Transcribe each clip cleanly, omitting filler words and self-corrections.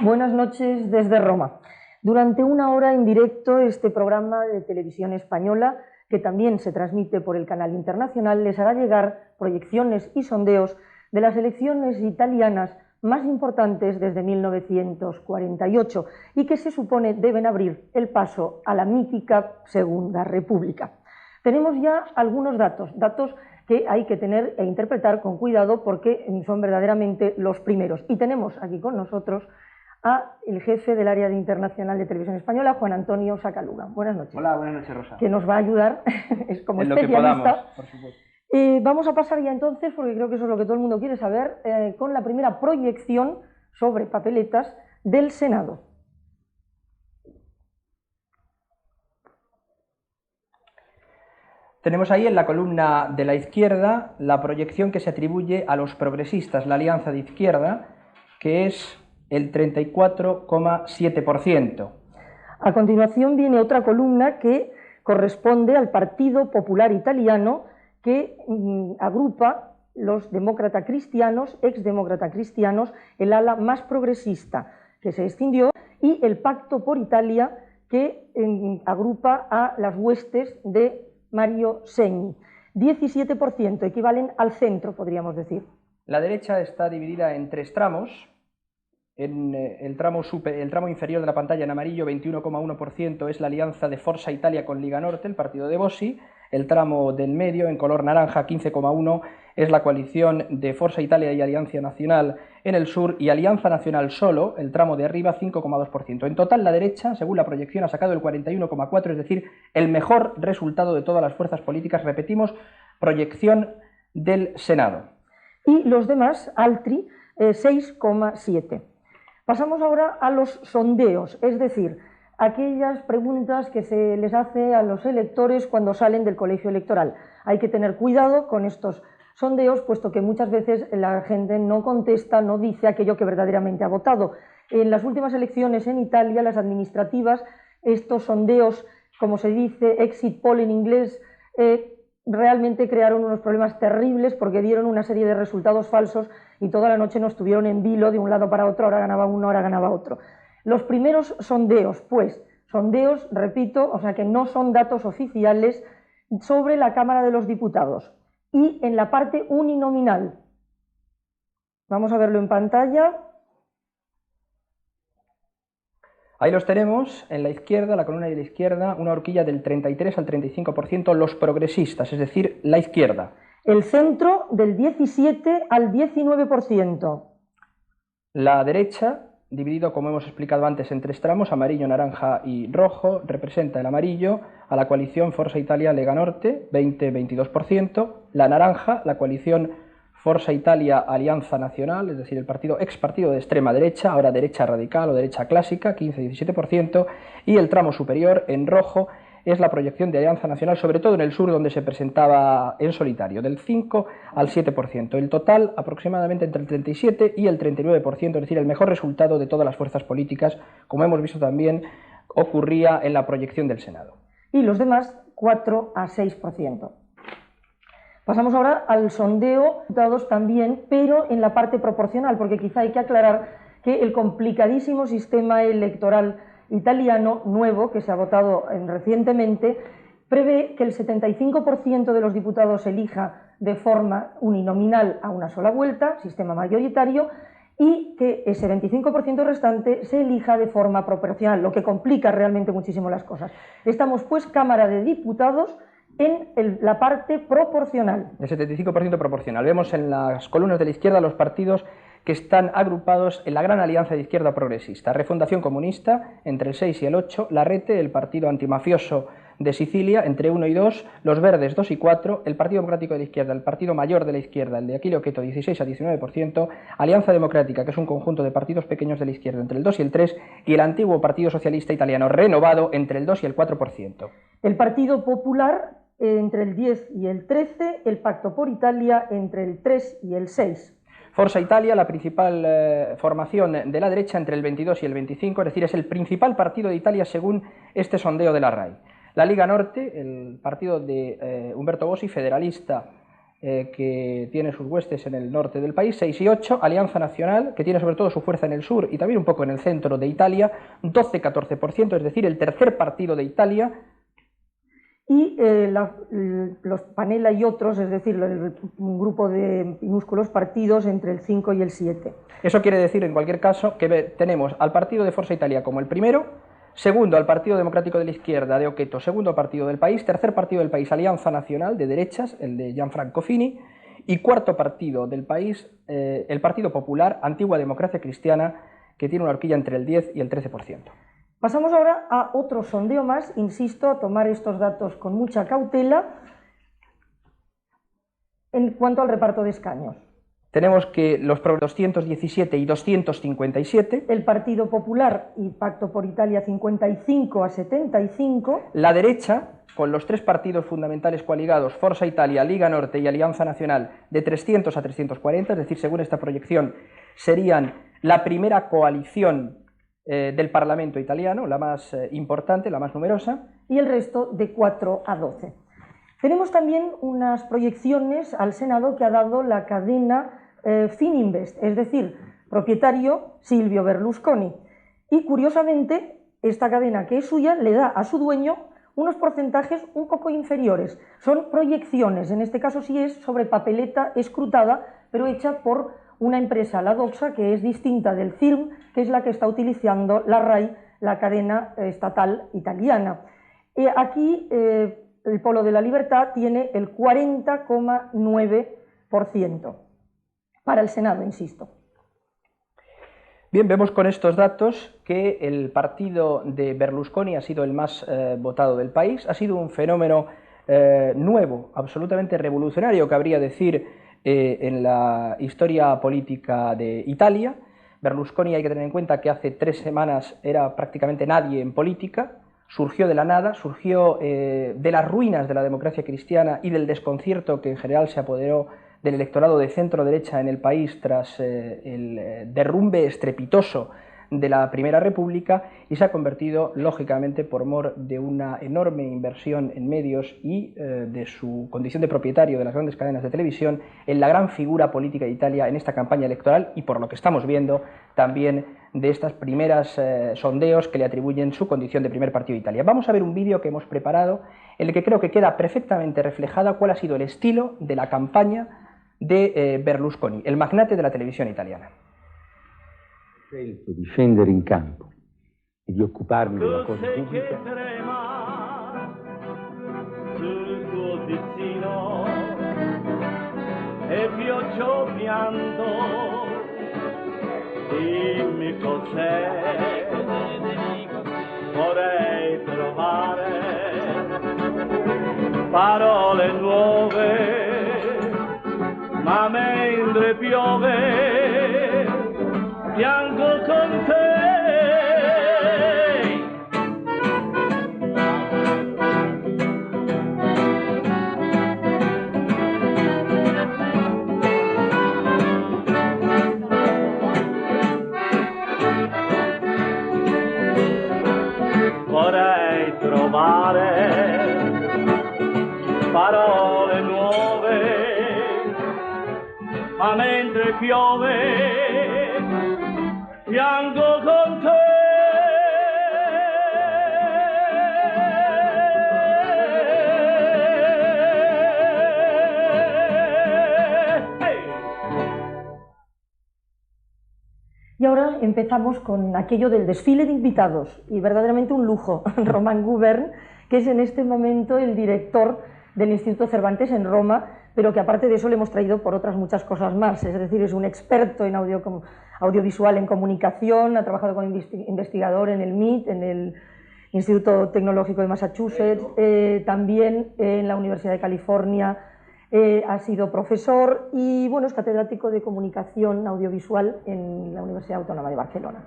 Buenas noches desde Roma. Durante una hora en directo, este programa de televisión española, que también se transmite por el canal internacional, les hará llegar proyecciones y sondeos de las elecciones italianas más importantes desde 1948 y que se supone deben abrir el paso a la mítica Segunda República. Tenemos ya algunos datos que hay que tener e interpretar con cuidado porque son verdaderamente los primeros. Y tenemos aquí con nosotros a el jefe del área de internacional de Televisión Española, Juan Antonio Sacaluga. Buenas noches. Hola, buenas noches, Rosa. Que nos va a ayudar es como en especialista. Lo que podamos, por supuesto. Vamos a pasar ya entonces, porque creo que eso es lo que todo el mundo quiere saber, con la primera proyección sobre papeletas del Senado. Tenemos ahí en la columna de la izquierda la proyección que se atribuye a los progresistas, la alianza de izquierda, que es el 34,7%. A continuación viene otra columna que corresponde al Partido Popular Italiano, que agrupa los demócratas cristianos, exdemócratas cristianos, el ala más progresista que se extinguió, y el Pacto por Italia, que agrupa a las huestes de Mario Segni. 17% equivalen al centro, podríamos decir. La derecha está dividida en tres tramos. En el tramo inferior de la pantalla en amarillo, 21,1% es la alianza de Forza Italia con Liga Norte, el partido de Bossi. El tramo del medio, en color naranja, 15,1%, es la coalición de Forza Italia y Alianza Nacional en el sur, y Alianza Nacional solo, el tramo de arriba, 5,2%. En total, la derecha, según la proyección, ha sacado el 41,4%, es decir, el mejor resultado de todas las fuerzas políticas. Repetimos, proyección del Senado. Y los demás, Altri, 6,7%. Pasamos ahora a los sondeos, es decir, aquellas preguntas que se les hace a los electores cuando salen del colegio electoral. Hay que tener cuidado con estos sondeos, puesto que muchas veces la gente no contesta, no dice aquello que verdaderamente ha votado. En las últimas elecciones en Italia, las administrativas, estos sondeos, como se dice, exit poll en inglés, realmente crearon unos problemas terribles porque dieron una serie de resultados falsos y toda la noche nos tuvieron en vilo de un lado para otro, ahora ganaba uno, ahora ganaba otro. Los primeros sondeos, pues, sondeos, repito, o sea que no son datos oficiales, sobre la Cámara de los Diputados y en la parte uninominal. Vamos a verlo en pantalla. Ahí los tenemos, en la izquierda, la columna de la izquierda, una horquilla del 33 al 35%, los progresistas, es decir, la izquierda. El centro del 17 al 19%. La derecha, dividido, como hemos explicado antes, en tres tramos, amarillo, naranja y rojo, representa el amarillo a la coalición Forza Italia Lega Norte, 20-22%, la naranja, la coalición Forza Italia Alianza Nacional, es decir, el ex partido de extrema derecha, ahora derecha radical o derecha clásica, 15-17%, y el tramo superior, en rojo, es la proyección de Alianza Nacional, sobre todo en el sur, donde se presentaba en solitario, del 5 al 7%. El total, aproximadamente entre el 37 y el 39%, es decir, el mejor resultado de todas las fuerzas políticas, como hemos visto también, ocurría en la proyección del Senado. Y los demás, 4 a 6%. Pasamos ahora al sondeo, datos también, pero en la parte proporcional, porque quizá hay que aclarar que el complicadísimo sistema electoral italiano nuevo, que se ha votado recientemente, prevé que el 75% de los diputados elija de forma uninominal a una sola vuelta, sistema mayoritario, y que ese 25% restante se elija de forma proporcional, lo que complica realmente muchísimo las cosas. Estamos, pues, Cámara de Diputados en la parte proporcional. El 75% proporcional. Vemos en las columnas de la izquierda los partidos que están agrupados en la gran alianza de izquierda progresista. Refundación Comunista, entre el 6 y el 8, la Rete, el partido antimafioso de Sicilia, entre 1 y 2, los Verdes, 2 y 4, el Partido Democrático de la Izquierda, el Partido Mayor de la Izquierda, el de Achille Ocheto, 16 a 19%, Alianza Democrática, que es un conjunto de partidos pequeños de la izquierda, entre el 2 y el 3, y el antiguo Partido Socialista Italiano, renovado, entre el 2 y el 4%. El Partido Popular, entre el 10 y el 13, el Pacto por Italia, entre el 3 y el 6. Forza Italia, la principal formación de la derecha, entre el 22 y el 25, es decir, es el principal partido de Italia según este sondeo de la RAI. La Liga Norte, el partido de Umberto Bossi, federalista que tiene sus huestes en el norte del país, 6 y 8, Alianza Nacional, que tiene sobre todo su fuerza en el sur y también un poco en el centro de Italia, 12-14%, es decir, el tercer partido de Italia. Y los Panela y otros, es decir, un grupo de minúsculos partidos entre el 5 y el 7. Eso quiere decir, en cualquier caso, que tenemos al partido de Forza Italia como el primero, segundo al Partido Democrático de la Izquierda de Oqueto, segundo partido del país, tercer partido del país, Alianza Nacional de derechas, el de Gianfranco Fini, y cuarto partido del país, el Partido Popular, Antigua Democracia Cristiana, que tiene una horquilla entre el 10 y el 13%. Pasamos ahora a otro sondeo más, insisto, a tomar estos datos con mucha cautela en cuanto al reparto de escaños. Tenemos que los 217 y 257. El Partido Popular y Pacto por Italia 55 a 75. La derecha, con los tres partidos fundamentales coaligados, Forza Italia, Liga Norte y Alianza Nacional, de 300 a 340, es decir, según esta proyección, serían la primera coalición del Parlamento italiano, la más importante, la más numerosa. Y el resto de 4 a 12. Tenemos también unas proyecciones al Senado que ha dado la cadena Fininvest, es decir, propietario Silvio Berlusconi. Y curiosamente, esta cadena, que es suya, le da a su dueño unos porcentajes un poco inferiores. Son proyecciones, en este caso sí es sobre papeleta escrutada, pero hecha por una empresa, la Doxa, que es distinta del CIRM, que es la que está utilizando la RAI, la cadena estatal italiana. Aquí el Polo de la Libertad tiene el 40,9% para el Senado, insisto. Bien, vemos con estos datos que el partido de Berlusconi ha sido el más votado del país, ha sido un fenómeno nuevo, absolutamente revolucionario, cabría decir, en la historia política de Italia. Berlusconi, hay que tener en cuenta que hace 3 semanas era prácticamente nadie en política, surgió de la nada, surgió de las ruinas de la democracia cristiana y del desconcierto que en general se apoderó del electorado de centro-derecha en el país tras el derrumbe estrepitoso de la Primera República, y se ha convertido, lógicamente, por mor de una enorme inversión en medios y de su condición de propietario de las grandes cadenas de televisión, en la gran figura política de Italia en esta campaña electoral, y por lo que estamos viendo también de estas primeras sondeos que le atribuyen su condición de primer partido de Italia. Vamos a ver un vídeo que hemos preparado en el que creo que queda perfectamente reflejada cuál ha sido el estilo de la campaña de Berlusconi, el magnate de la televisión italiana. Scelto di scendere in campo e di occuparmi della cosa pubblica. Sul tuo destino e pioggia pianto, dimmi cos'è, vorrei trovare parole nuove, ma mentre piove piango con te. Vorrei trovare parole nuove, ma mentre piove piango con te. Y ahora empezamos con aquello del desfile de invitados, y verdaderamente un lujo. Román Gubern, que es en este momento el director del Instituto Cervantes en Roma, pero que aparte de eso le hemos traído por otras muchas cosas más, es decir, es un experto en audiovisual, en comunicación, ha trabajado como investigador en el MIT, en el Instituto Tecnológico de Massachusetts, también en la Universidad de California, ha sido profesor y bueno, es catedrático de comunicación audiovisual en la Universidad Autónoma de Barcelona.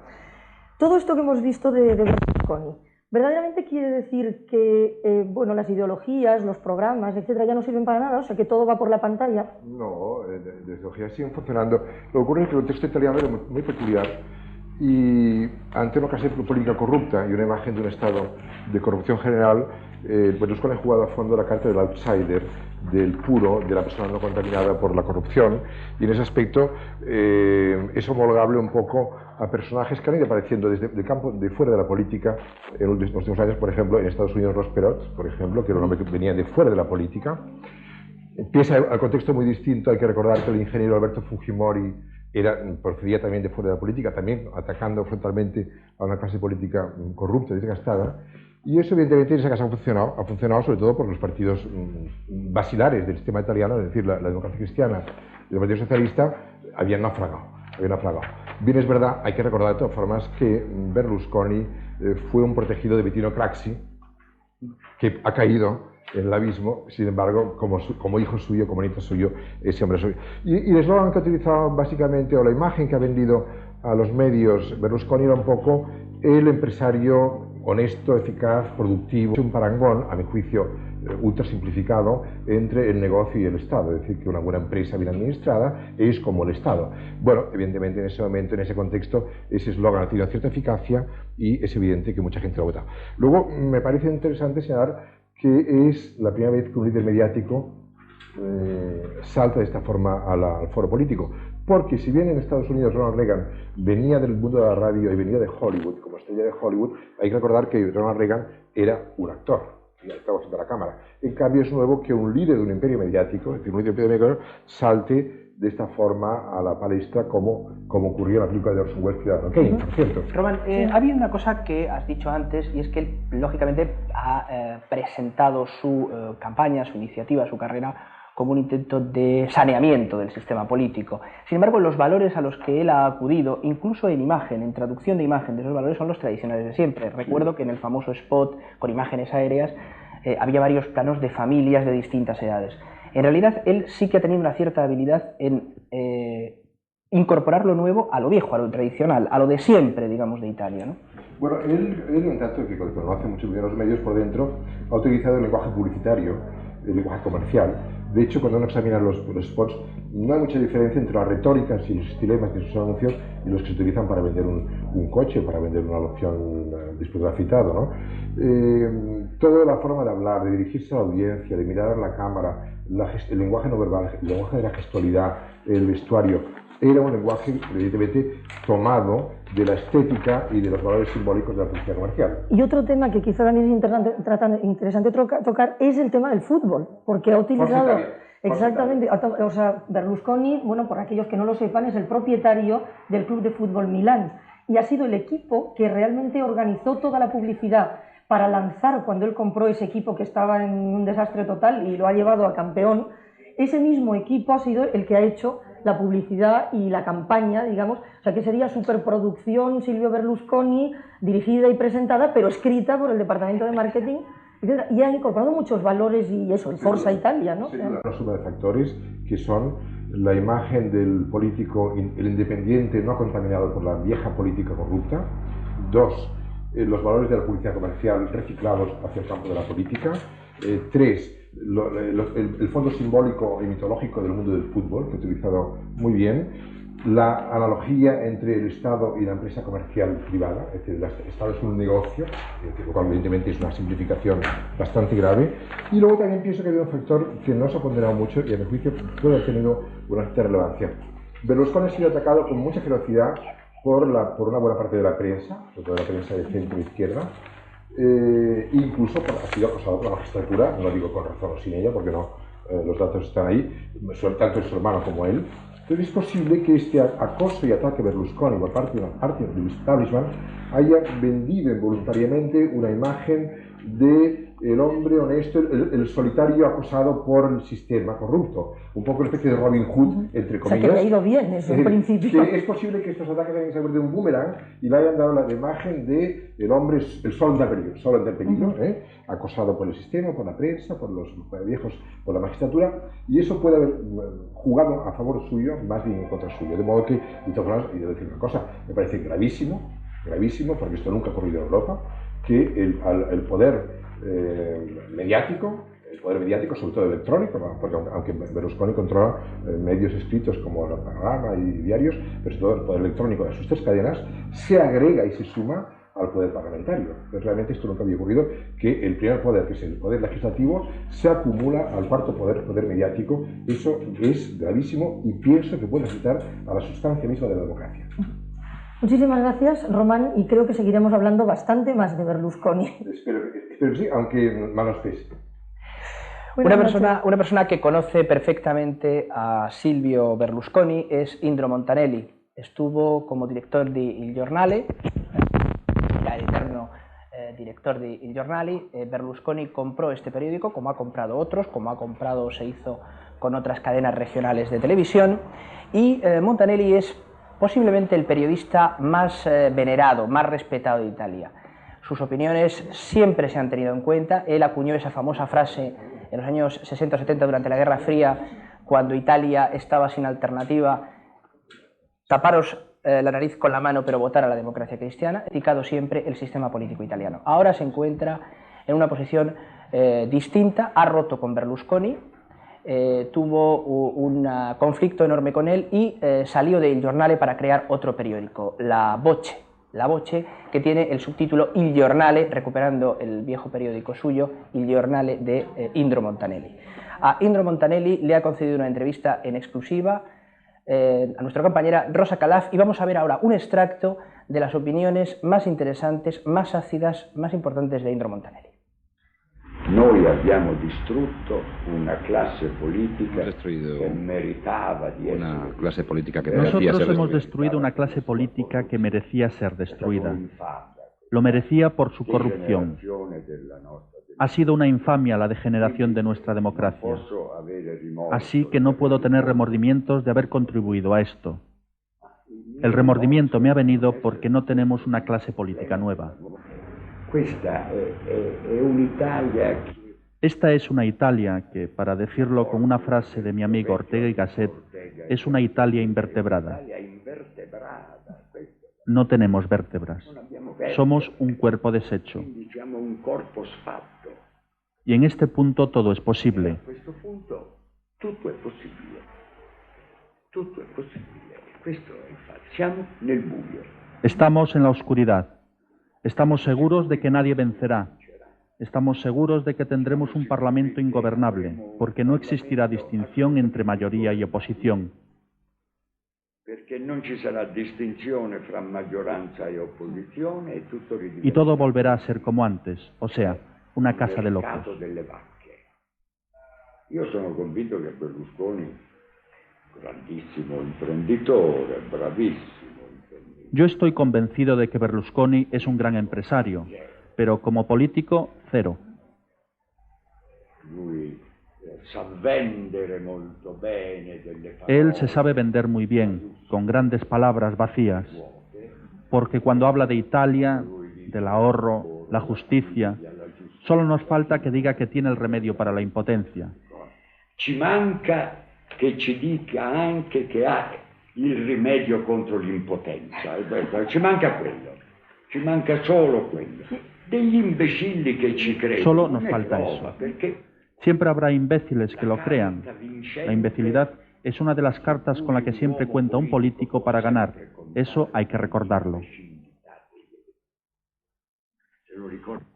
Todo esto que hemos visto de Berlusconi, ¿verdaderamente quiere decir que bueno, las ideologías, los programas, etcétera, ya no sirven para nada? O sea, que todo va por la pantalla. No, las ideologías siguen funcionando. Lo que ocurre es que el contexto italiano era muy peculiar, Y ante una clase política corrupta y una imagen de un estado de corrupción general, Berlusconi ha jugado a fondo la carta del outsider, del puro, de la persona no contaminada por la corrupción, y en ese aspecto es homologable un poco a personajes que han ido apareciendo desde el campo de fuera de la política en los últimos años. Por ejemplo, en Estados Unidos Ross Perot, por ejemplo, que era un hombre que venía de fuera de la política. Empieza al contexto muy distinto. Hay que recordar que el ingeniero Alberto Fujimori procedía también de fuera de la política, también atacando frontalmente a una clase política corrupta y desgastada. Y eso, evidentemente, en ese caso ha funcionado sobre todo porque los partidos basilares del sistema italiano, es decir, la democracia cristiana y el Partido Socialista, habían naufragado. Bien, es verdad, hay que recordar de todas formas que Berlusconi fue un protegido de Bettino Craxi, que ha caído en el abismo. Sin embargo, como hijo suyo, como nieto suyo, ese hombre suyo. Y el eslogan que ha utilizado básicamente, o la imagen que ha vendido a los medios Berlusconi, era un poco el empresario honesto, eficaz, productivo. Es un parangón, a mi juicio, ultra simplificado entre el negocio y el Estado. Es decir, que una buena empresa bien administrada es como el Estado. Bueno, evidentemente en ese momento, en ese contexto, ese eslogan ha tenido cierta eficacia y es evidente que mucha gente lo ha votado. Luego, me parece interesante señalar que es la primera vez que un líder mediático salta de esta forma al foro político. Porque si bien en Estados Unidos Ronald Reagan venía del mundo de la radio y venía de Hollywood, como estrella de Hollywood, hay que recordar que Ronald Reagan era un actor y estaba frente a la cámara. En cambio, es nuevo que un líder de un imperio mediático, es decir, un líder de un imperio mediático, salte de esta forma a la palestra, como ocurrió en la película de Orson Welles, Ciudadano Kane, por cierto. Roman, ha habido una cosa que has dicho antes, y es que él, lógicamente, ha presentado su campaña, su iniciativa, su carrera como un intento de saneamiento del sistema político. Sin embargo, los valores a los que él ha acudido, incluso en imagen, en traducción de imagen de esos valores, son los tradicionales de siempre. Recuerdo que en el famoso spot con imágenes aéreas había varios planos de familias de distintas edades. En realidad, él sí que ha tenido una cierta habilidad en incorporar lo nuevo a lo viejo, a lo tradicional, a lo de siempre, digamos, de Italia, ¿no? Bueno, él en tanto que conoce mucho bien los medios por dentro, ha utilizado el lenguaje publicitario, el lenguaje comercial. De hecho, cuando uno examina los spots, no hay mucha diferencia entre las retóricas y los estilemas de sus anuncios y los que se utilizan para vender un coche, para vender una loción después de afeitado, ¿no? Toda la forma de hablar, de dirigirse a la audiencia, de mirar a la cámara, el lenguaje no verbal, el lenguaje de la gestualidad, el vestuario, era un lenguaje, evidentemente, tomado de la estética y de los valores simbólicos de la publicidad comercial. Y otro tema que quizá también es interesante tocar es el tema del fútbol, porque ha utilizado... Exactamente, o sea, Berlusconi, bueno, por aquellos que no lo sepan, es el propietario del Club de Fútbol Milán y ha sido el equipo que realmente organizó toda la publicidad para lanzar, cuando él compró ese equipo que estaba en un desastre total y lo ha llevado a campeón. Ese mismo equipo ha sido el que ha hecho la publicidad y la campaña, digamos, o sea que sería superproducción Silvio Berlusconi, dirigida y presentada, pero escrita por el departamento de marketing, etc. Y ha incorporado muchos valores y eso, el Forza Italia, ¿no? Sí, una suma de factores que son la imagen del político, el independiente no contaminado por la vieja política corrupta. Dos, los valores de la publicidad comercial reciclados hacia el campo de la política. Tres, el fondo simbólico y mitológico del mundo del fútbol, que he utilizado muy bien. La analogía entre el Estado y la empresa comercial privada, es decir, el Estado es un negocio, lo cual evidentemente es una simplificación bastante grave. Y luego también pienso que hay un factor que no se ha ponderado mucho y a mi juicio puede haber tenido una cierta relevancia. Berlusconi ha sido atacado con mucha ferocidad por una buena parte de la prensa, sobre todo la prensa de centro e izquierda. Incluso ha sido acosado por la magistratura, no digo con razón o sin ella, porque no, los datos están ahí, tanto su hermano como él. Entonces es posible que este acoso y ataque Berlusconi por parte del establishment haya vendido involuntariamente una imagen de el hombre honesto, el solitario acosado por el sistema corrupto, un poco una especie de Robin Hood, entre comillas. O sea, que le ha ido bien desde un principio. Es posible que estos ataques hayan servido de un boomerang y le hayan dado la imagen de el hombre, el sol del peligro, acosado por el sistema, por la prensa, por los viejos, por la magistratura, y eso puede haber jugado a favor suyo, más bien en contra suyo. De modo que, y debo decir una cosa, me parece gravísimo, porque esto nunca ha ocurrido en Europa, que el poder mediático el poder mediático, sobre todo electrónico, ¿no? Porque aunque Berlusconi controla medios escritos como el Panorama y diarios, pero sobre todo el poder electrónico de sus tres cadenas se agrega y se suma al poder parlamentario. Entonces, realmente esto nunca había ocurrido, que el primer poder, que es el poder legislativo, se acumula al cuarto poder, poder mediático. Eso es gravísimo y pienso que puede afectar a la sustancia misma de la democracia. Muchísimas gracias, Román, y creo que seguiremos hablando bastante más de Berlusconi. Espero que sí, aunque mal nos pese. Una persona que conoce perfectamente a Silvio Berlusconi es Indro Montanelli. Estuvo como director de Il Giornale, ya el eterno director de Il Giornale. Berlusconi compró este periódico, como ha comprado otros, como ha comprado o se hizo con otras cadenas regionales de televisión, y Montanelli es posiblemente el periodista más venerado, más respetado de Italia. Sus opiniones siempre se han tenido en cuenta. Él acuñó esa famosa frase en los años 60 o 70 durante la Guerra Fría, cuando Italia estaba sin alternativa: taparos la nariz con la mano pero votar a la democracia cristiana. Ha criticado siempre el sistema político italiano. Ahora se encuentra en una posición distinta, ha roto con Berlusconi, tuvo un conflicto enorme con él y salió de Il Giornale para crear otro periódico, La Voce, que tiene el subtítulo Il Giornale, recuperando el viejo periódico suyo, Il Giornale de Indro Montanelli. A Indro Montanelli le ha concedido una entrevista en exclusiva a nuestra compañera Rosa Calaf, y vamos a ver ahora un extracto de las opiniones más interesantes, más ácidas, más importantes de Indro Montanelli. Noi abbiamo distrutto una clase política que meritaba una clase política que merecía ser destruida. Nosotros hemos destruido una clase política que merecía ser destruida. Lo merecía por su corrupción. Ha sido una infamia la degeneración de nuestra democracia. Así que no puedo tener remordimientos de haber contribuido a esto. El remordimiento me ha venido porque no tenemos una clase política nueva. Esta es una Italia que, para decirlo con una frase de mi amigo Ortega y Gasset, es una Italia invertebrada. No tenemos vértebras. Somos un cuerpo deshecho. Y en este punto todo es posible. Estamos en la oscuridad. Estamos seguros de que nadie vencerá. Estamos seguros de que tendremos un parlamento ingobernable, porque no existirá distinción entre mayoría y oposición. Y todo volverá a ser como antes, o sea, una casa de locos. Io sono convinto che Berlusconi, grandissimo imprenditore, bravissimo. Yo estoy convencido de que Berlusconi es un gran empresario, pero como político, cero. Él se sabe vender muy bien, con grandes palabras vacías, porque cuando habla de Italia, del ahorro, la justicia, solo nos falta que diga que tiene el remedio para la impotencia. Ci manca che ci dica anche che ha il rimedio contro l'impotenza. Ci manca quello, ci manca solo quello. Degli imbecilli che ci credono. Solo nos falta eso. Siempre habrá imbéciles que lo crean. La imbecilidad es una de las cartas con la que siempre cuenta un político para ganar. Eso hay que recordarlo.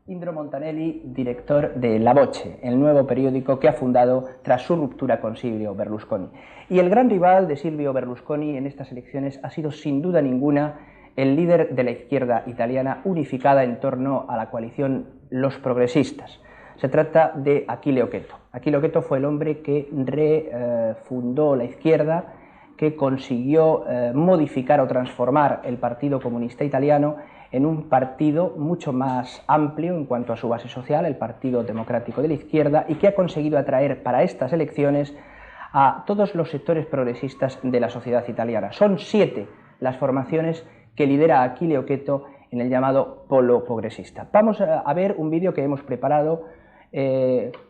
Indro Montanelli, director de La Voce, el nuevo periódico que ha fundado tras su ruptura con Silvio Berlusconi. Y el gran rival de Silvio Berlusconi en estas elecciones ha sido sin duda ninguna el líder de la izquierda italiana unificada en torno a la coalición Los Progresistas. Se trata de Achille Occhetto. Achille Occhetto fue el hombre que refundó la izquierda, que consiguió modificar o transformar el Partido Comunista Italiano en un partido mucho más amplio en cuanto a su base social, el Partido Democrático de la Izquierda, y que ha conseguido atraer para estas elecciones a todos los sectores progresistas de la sociedad italiana. Son 7 las formaciones que lidera Achille Occhetto en el llamado polo progresista. Vamos a ver un vídeo que hemos preparado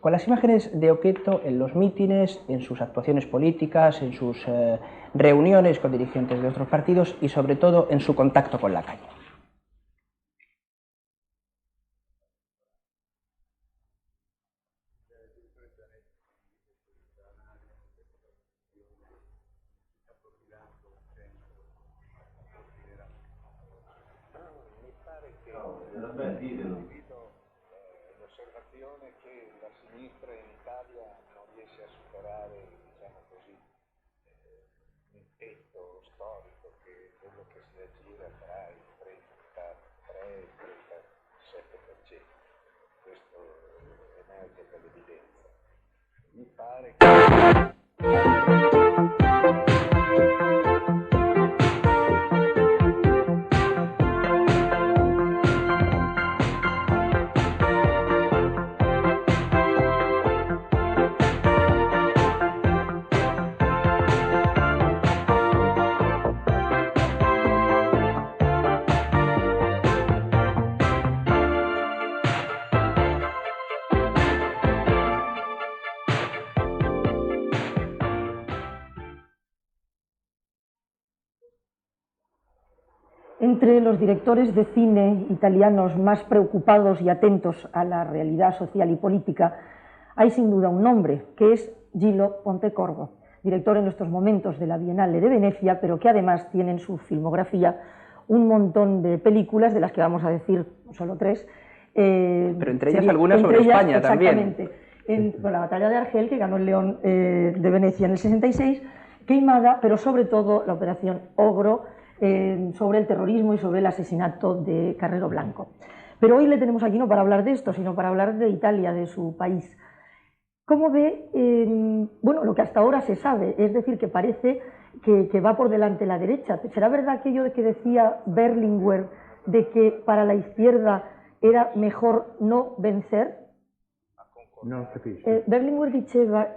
con las imágenes de Occhetto en los mítines, en sus actuaciones políticas, en sus reuniones con dirigentes de otros partidos y sobre todo en su contacto con la calle. L'osservazione che la sinistra in Italia non riesce a superare, diciamo così, un tetto storico che è quello che si aggira tra il 33 e il 37%. Questo emerge per l'evidenza. Mi pare che... Entre los directores de cine italianos más preocupados y atentos a la realidad social y política hay sin duda un nombre, que es Gillo Pontecorvo, director en estos momentos de la Bienal de Venecia, pero que además tiene en su filmografía un montón de películas, de las que vamos a decir solo 3. Pero entre ellas algunas sobre España también. Exactamente. La Batalla de Argel, que ganó el León de Venecia en el 66, Queimada, pero sobre todo la Operación Ogro, sobre el terrorismo y sobre el asesinato de Carrero Blanco. Pero hoy le tenemos aquí no para hablar de esto, sino para hablar de Italia, de su país. ¿Cómo ve bueno, lo que hasta ahora se sabe? Es decir, que parece que va por delante la derecha. ¿Será verdad aquello de que decía Berlinguer de que para la izquierda era mejor no vencer? Non capisco. Berlinguer diceva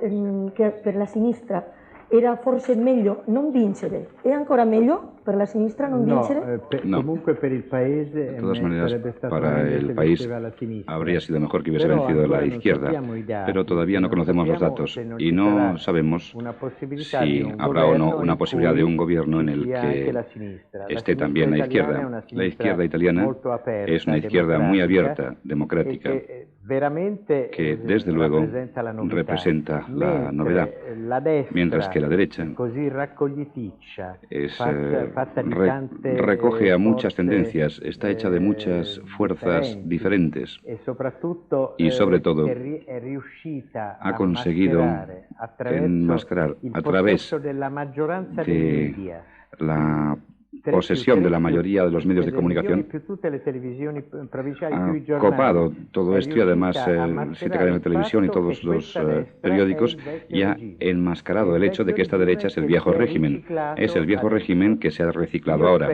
che per la sinistra era forse meglio non vincere. È ancora meglio per la sinistra non vincere? No. Comunque per il paese, de todas maneras, para el país habría sido mejor que hubiese vencido la izquierda, pero todavía no conocemos los datos y no sabemos si habrá o no una posibilidad de un gobierno en el que esté también la izquierda. La izquierda italiana es una izquierda muy abierta, democrática, que desde luego representa la novedad, mientras que la derecha recoge a muchas tendencias, está hecha de muchas fuerzas diferentes y sobre todo ha conseguido enmascarar a través de la posesión de la mayoría de los medios de comunicación, ha copado todo esto y además 7 cadenas de televisión y todos los periódicos, y ha enmascarado el hecho de que esta derecha es el viejo régimen. Es el viejo régimen que se ha reciclado ahora.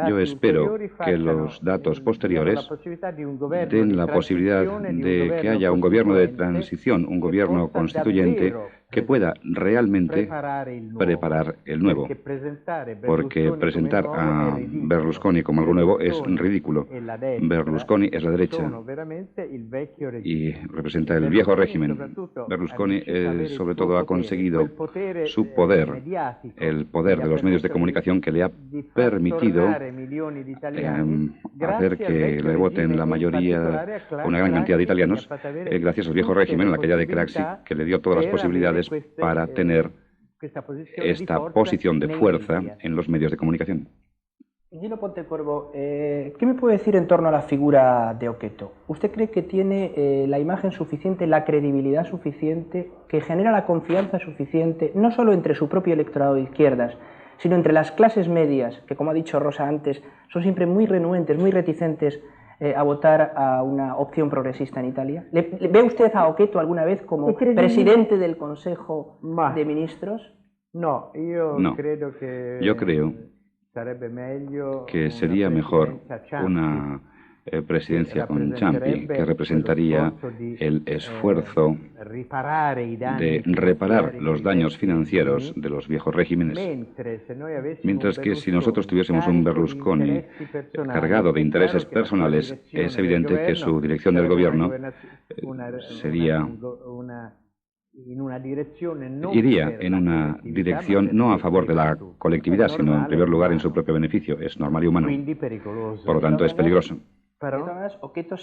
Yo espero que los datos posteriores den la posibilidad de que haya un gobierno de transición, un gobierno constituyente que pueda realmente preparar el nuevo, porque presentar a Berlusconi como algo nuevo es ridículo. Berlusconi es la derecha y representa el viejo régimen. Berlusconi sobre todo ha conseguido su poder, el poder de los medios de comunicación, que le ha permitido hacer que le voten la mayoría, una gran cantidad de italianos, gracias al viejo régimen, en aquella de Craxi, que le dio todas las posibilidades para tener esta posición de fuerza en los medios de comunicación. Gillo Pontecorvo, ¿qué me puede decir en torno a la figura de Oqueto? ¿Usted cree que tiene la imagen suficiente, la credibilidad suficiente, que genera la confianza suficiente, no solo entre su propio electorado de izquierdas, sino entre las clases medias, que, como ha dicho Rosa antes, son siempre muy renuentes, muy reticentes a votar a una opción progresista en Italia? ¿Ve usted a Oqueto alguna vez como presidente del Consejo de Ministros? No, yo creo que sería mejor una presidencia con Ciampi, que representaría el esfuerzo de reparar los daños financieros de los viejos regímenes, mientras que si nosotros tuviésemos un Berlusconi cargado de intereses personales, es evidente que su dirección del gobierno iría en una dirección no a favor de la colectividad, sino en primer lugar en su propio beneficio. Es normal y humano. Por lo tanto, es peligroso. De todas maneras,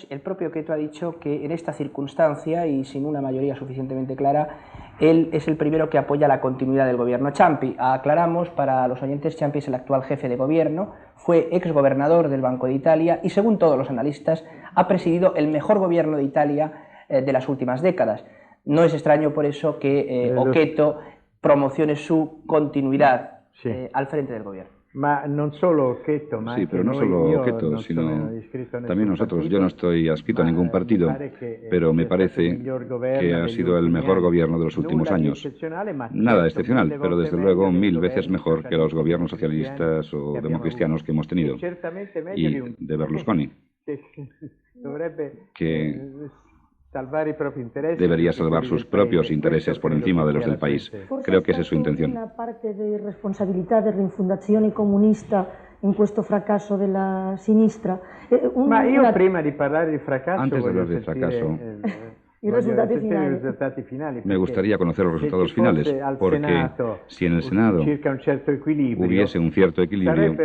el propio Oqueto ha dicho que en esta circunstancia y sin una mayoría suficientemente clara, él es el primero que apoya la continuidad del gobierno Ciampi. Aclaramos para los oyentes, Ciampi es el actual jefe de gobierno, fue exgobernador del Banco de Italia y, según todos los analistas, ha presidido el mejor gobierno de Italia de las últimas décadas. No es extraño por eso que Oqueto promocione su continuidad al frente del gobierno. Sí, pero no solo Oqueto, sino también nosotros. Yo no estoy adscrito a ningún partido, pero me parece que ha sido el mejor gobierno de los últimos años. Nada excepcional, pero desde luego 1000 veces mejor que los gobiernos socialistas o democristianos que hemos tenido. Y de Berlusconi, que debería salvar sus propios intereses por encima de los del país. Creo que esa es su intención. Una parte de responsabilità della Rifondazione Comunista in questo fracasso della sinistra? Prima di parlare di fracasso, antes de hablar de fracaso, finali. me gustaría conocer los resultados finales, porque si en el Senado hubiese un cierto equilibrio,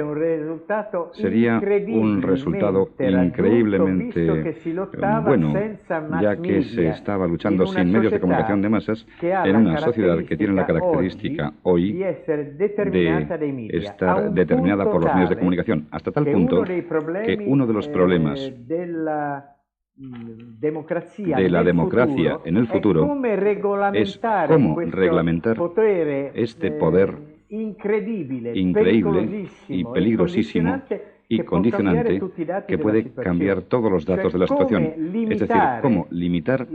sería un resultado increíblemente bueno, ya que se estaba luchando sin medios de comunicación de masas en una sociedad que tiene la característica hoy de estar determinada por los medios de comunicación, hasta tal punto que uno de los problemas de la democracia en el futuro es cómo reglamentar este poder increíble y peligrosísimo y condicionante que puede cambiar todos los datos de la situación. Es decir, cómo limitar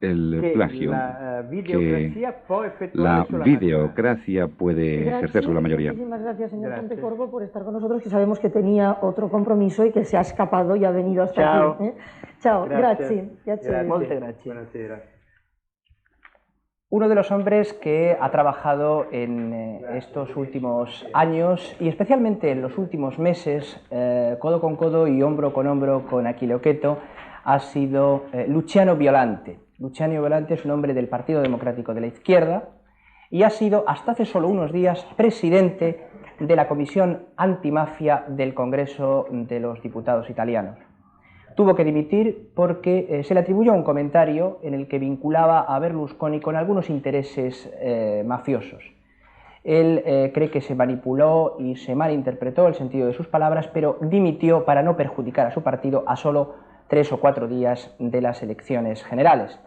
el plagio que la videocracia puede ejercer sobre la mayoría. Muchísimas gracias, señor Pontecorvo, por estar con nosotros, que sabemos que tenía otro compromiso y que se ha escapado y ha venido hasta aquí. Chao, grazie. Molte grazie. Uno de los hombres que ha trabajado en estos últimos años y especialmente en los últimos meses, codo con codo y hombro con Achille Oqueto, ha sido Luciano Violante. Luciano Violante es un hombre del Partido Democrático de la Izquierda y ha sido hasta hace solo unos días presidente de la Comisión Antimafia del Congreso de los Diputados italianos. Tuvo que dimitir porque se le atribuyó un comentario en el que vinculaba a Berlusconi con algunos intereses mafiosos. Él cree que se manipuló y se malinterpretó el sentido de sus palabras, pero dimitió para no perjudicar a su partido a solo 3 o 4 días de las elecciones generales.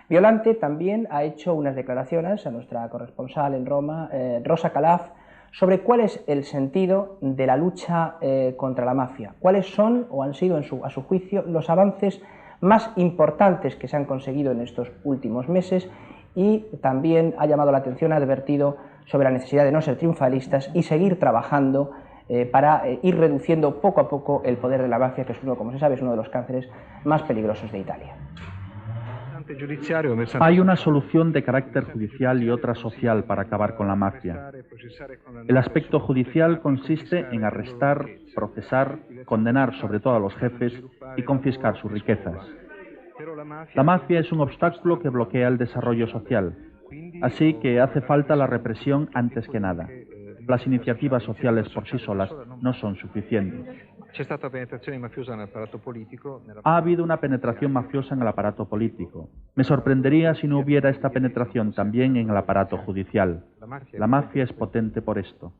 Violante también ha hecho unas declaraciones a nuestra corresponsal en Roma, Rosa Calaf, sobre cuál es el sentido de la lucha contra la mafia, cuáles son o han sido, a su juicio, los avances más importantes que se han conseguido en estos últimos meses, y también ha llamado la atención, ha advertido sobre la necesidad de no ser triunfalistas y seguir trabajando para ir reduciendo poco a poco el poder de la mafia, que es como se sabe, es uno de los cánceres más peligrosos de Italia. Hay una solución de carácter judicial y otra social para acabar con la mafia. El aspecto judicial consiste en arrestar, procesar, condenar sobre todo a los jefes y confiscar sus riquezas. La mafia es un obstáculo que bloquea el desarrollo social, así que hace falta la represión antes que nada. Las iniciativas sociales por sí solas no son suficientes. Ha habido una penetración mafiosa en el aparato político. Me sorprendería si no hubiera esta penetración también en el aparato judicial. La mafia es potente por esto.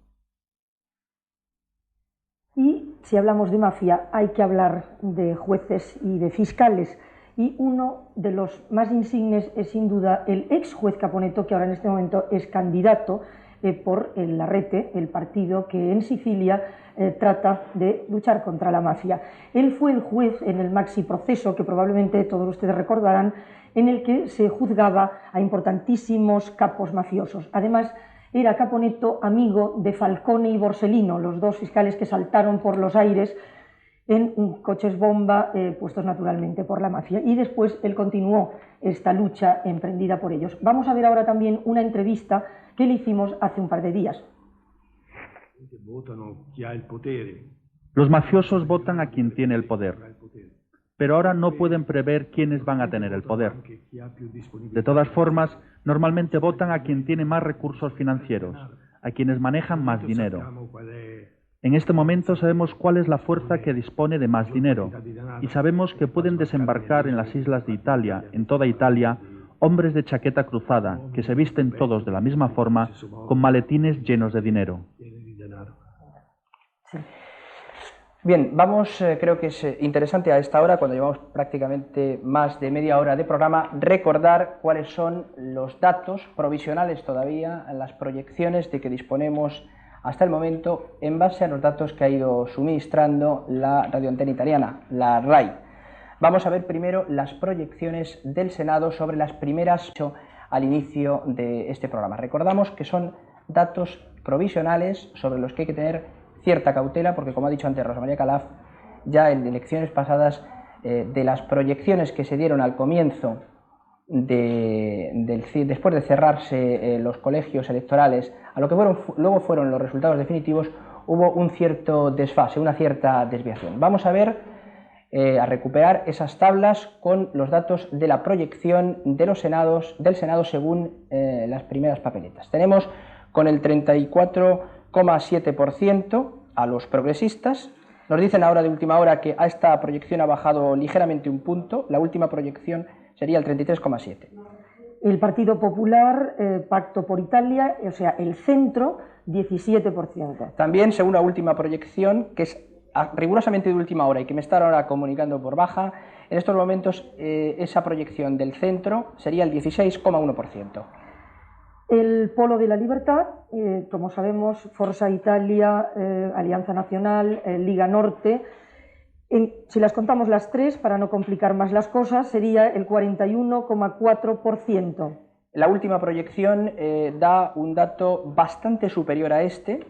Y si hablamos de mafia, hay que hablar de jueces y de fiscales. Y uno de los más insignes es sin duda el ex juez Caponetto, que ahora en este momento es candidato por el Larrete, el partido que en Sicilia trata de luchar contra la mafia. Él fue el juez en el maxi proceso, que probablemente todos ustedes recordarán, en el que se juzgaba a importantísimos capos mafiosos. Además, era Caponetto amigo de Falcone y Borsellino, los dos fiscales que saltaron por los aires en coches bomba puestos naturalmente por la mafia, y después él continuó esta lucha emprendida por ellos. Vamos a ver ahora también una entrevista que le hicimos hace un par de días. Los mafiosos votan a quien tiene el poder, pero ahora no pueden prever quiénes van a tener el poder. De todas formas, normalmente votan a quien tiene más recursos financieros, a quienes manejan más dinero. En este momento sabemos cuál es la fuerza que dispone de más dinero y sabemos que pueden desembarcar en las islas de Italia, en toda Italia, hombres de chaqueta cruzada, que se visten todos de la misma forma, con maletines llenos de dinero. Bien, vamos, creo que es interesante a esta hora, cuando llevamos prácticamente más de media hora de programa, recordar cuáles son los datos provisionales todavía, las proyecciones de que disponemos hasta el momento en base a los datos que ha ido suministrando la radioantena italiana, la RAI. Vamos a ver primero las proyecciones del Senado sobre las primeras al inicio de este programa. Recordamos que son datos provisionales sobre los que hay que tener cierta cautela, porque como ha dicho antes Rosa María Calaf, ya en elecciones pasadas, de las proyecciones que se dieron al comienzo, después de cerrarse los colegios electorales, a lo que luego fueron los resultados definitivos, hubo un cierto desfase, una cierta desviación. Vamos a ver, a recuperar esas tablas con los datos de la proyección de del Senado según las primeras papeletas. Tenemos con el 34,7% a los progresistas. Nos dicen ahora de última hora que a esta proyección ha bajado ligeramente un punto. La última proyección sería el 33,7%. El Partido Popular, Pacto por Italia, o sea, el centro, 17%. También, según la última proyección, que es rigurosamente de última hora y que me están ahora comunicando por baja, en estos momentos esa proyección del centro sería el 16,1%. El Polo de la Libertad, como sabemos, Forza Italia, Alianza Nacional, Liga Norte, si las contamos las tres, para no complicar más las cosas, sería el 41,4%. La última proyección da un dato bastante superior a este.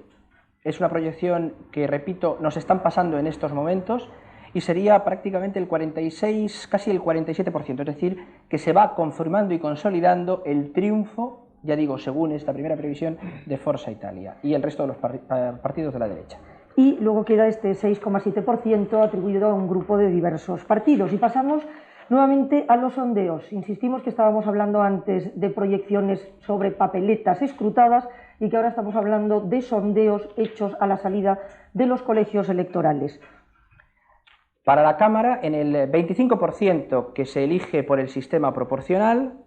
Es una proyección que, repito, nos están pasando en estos momentos y sería prácticamente el 46, casi el 47%. Es decir, que se va confirmando y consolidando el triunfo, ya digo, según esta primera previsión, de Forza Italia y el resto de los partidos de la derecha. Y luego queda este 6,7% atribuido a un grupo de diversos partidos. Y pasamos nuevamente a los sondeos. Insistimos que estábamos hablando antes de proyecciones sobre papeletas escrutadas y que ahora estamos hablando de sondeos hechos a la salida de los colegios electorales. Para la Cámara, en el 25% que se elige por el sistema proporcional,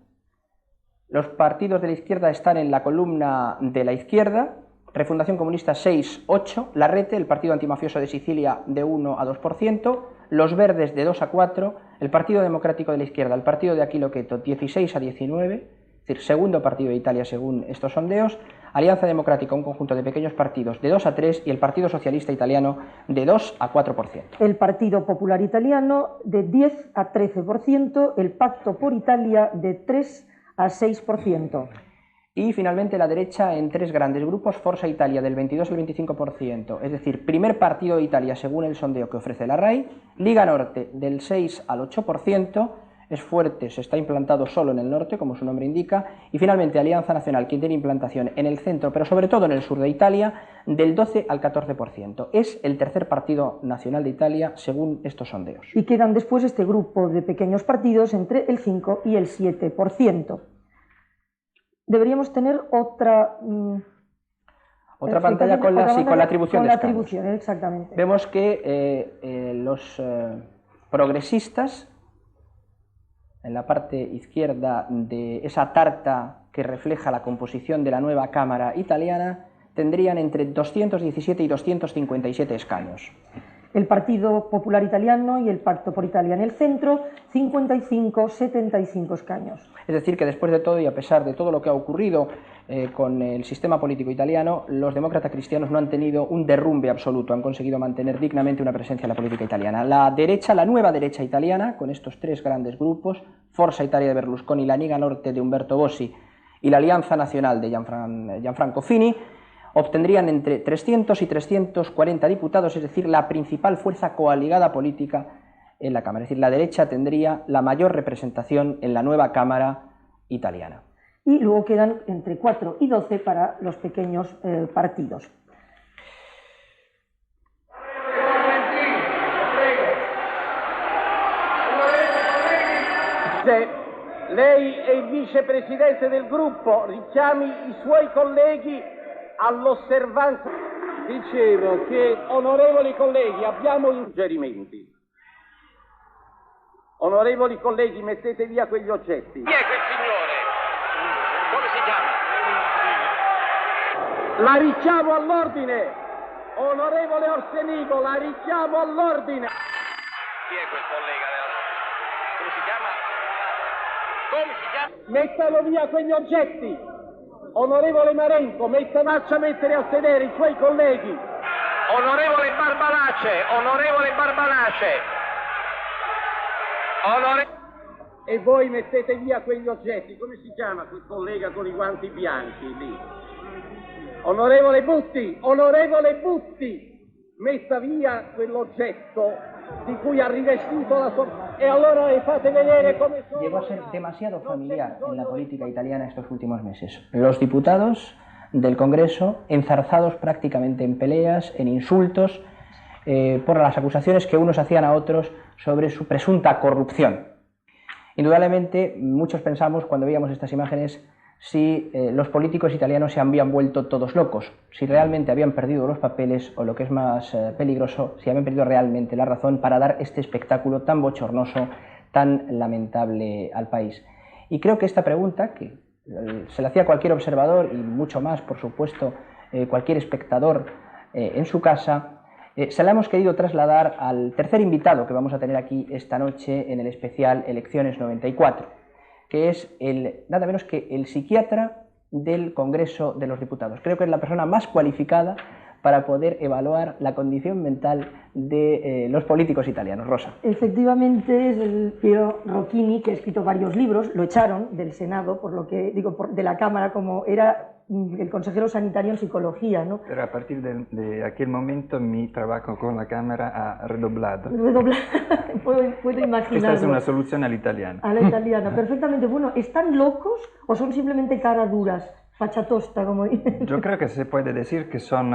los partidos de la izquierda están en la columna de la izquierda. Refundación Comunista 6,8%, La Rete, el Partido Antimafioso de Sicilia, de 1 a 2%, Los Verdes de 2 a 4%, el Partido Democrático de la Izquierda, el Partido de Aquilo Quieto, 16 a 19%, es decir, segundo partido de Italia según estos sondeos, Alianza Democrática, un conjunto de pequeños partidos, de 2 a 3%, y el Partido Socialista Italiano, de 2 a 4%. El Partido Popular Italiano, de 10 a 13%, el Pacto por Italia, de 3 a 6%. Y finalmente la derecha en tres grandes grupos: Forza Italia del 22 al 25%, es decir, primer partido de Italia según el sondeo que ofrece la RAI, Liga Norte del 6 al 8%, es fuerte, se está implantado solo en el norte, como su nombre indica, y finalmente Alianza Nacional, quien tiene implantación en el centro, pero sobre todo en el sur de Italia, del 12 al 14%. Es el tercer partido nacional de Italia según estos sondeos. Y quedan después este grupo de pequeños partidos entre el 5 y el 7%. Deberíamos tener otra pantalla con la atribución de escaños. Exactamente. Vemos que los progresistas, en la parte izquierda de esa tarta que refleja la composición de la nueva Cámara italiana, tendrían entre 217 y 257 escaños. El Partido Popular Italiano y el Pacto por Italia en el centro, 55-75 escaños. Es decir, que después de todo y a pesar de todo lo que ha ocurrido con el sistema político italiano, los demócratas cristianos no han tenido un derrumbe absoluto, han conseguido mantener dignamente una presencia en la política italiana. La derecha, la nueva derecha italiana, con estos tres grandes grupos, Forza Italia de Berlusconi, la Liga Norte de Umberto Bossi y la Alianza Nacional de Gianfranco Fini, obtendrían entre 300 y 340 diputados, es decir, la principal fuerza coaligada política en la Cámara. Es decir, la derecha tendría la mayor representación en la nueva Cámara italiana. Y luego quedan entre 4 y 12 para los pequeños partidos. Lei è il vicepresidente del gruppo, richiami i suoi colleghi all'osservanza. Dicevo che, onorevoli colleghi, abbiamo suggerimenti. Onorevoli colleghi, mettete via quegli oggetti. Chi è quel signore? Come si chiama? La richiamo all'ordine! Onorevole Orsenigo, la richiamo all'ordine! Chi è quel collega? Come si chiama? Come si chiama? Mettano via quegli oggetti! Onorevole Marenco, faccia mettere a sedere i suoi colleghi! Onorevole Barbalace! E voi mettete via quegli oggetti. Come si chiama quel collega con i guanti bianchi lì? Onorevole Butti, metta via quell'oggetto di cui ha rivestito la sua... E allora le fate vedere come sono... Llegó a ser demasiado familiar en la política italiana estos últimos meses. Los diputados del Congreso enzarzados prácticamente en peleas, en insultos, por las acusaciones que unos hacían a otros sobre su presunta corrupción. Indudablemente, muchos pensamos cuando veíamos estas imágenes si los políticos italianos se habían vuelto todos locos, si realmente habían perdido los papeles o, lo que es más peligroso, si habían perdido realmente la razón para dar este espectáculo tan bochornoso, tan lamentable al país. Y creo que esta pregunta, que se la hacía cualquier observador y mucho más, por supuesto, cualquier espectador en su casa, se la hemos querido trasladar al tercer invitado que vamos a tener aquí esta noche en el especial Elecciones 94, que es nada menos que el psiquiatra del Congreso de los Diputados. Creo que es la persona más cualificada para poder evaluar la condición mental de los políticos italianos. Rosa. Efectivamente, es el Piero Rocchini, que ha escrito varios libros. Lo echaron del Senado, por lo que digo, de la Cámara, como era el consejero sanitario en psicología, ¿no? Pero a partir de aquel momento mi trabajo con la Cámara ha redoblado. Puedo imaginarlo. Esta es una solución a la italiana. A la italiana, perfectamente. Bueno, ¿están locos o son simplemente cara duras? Fachatosta, como dicen. Yo creo que se puede decir que son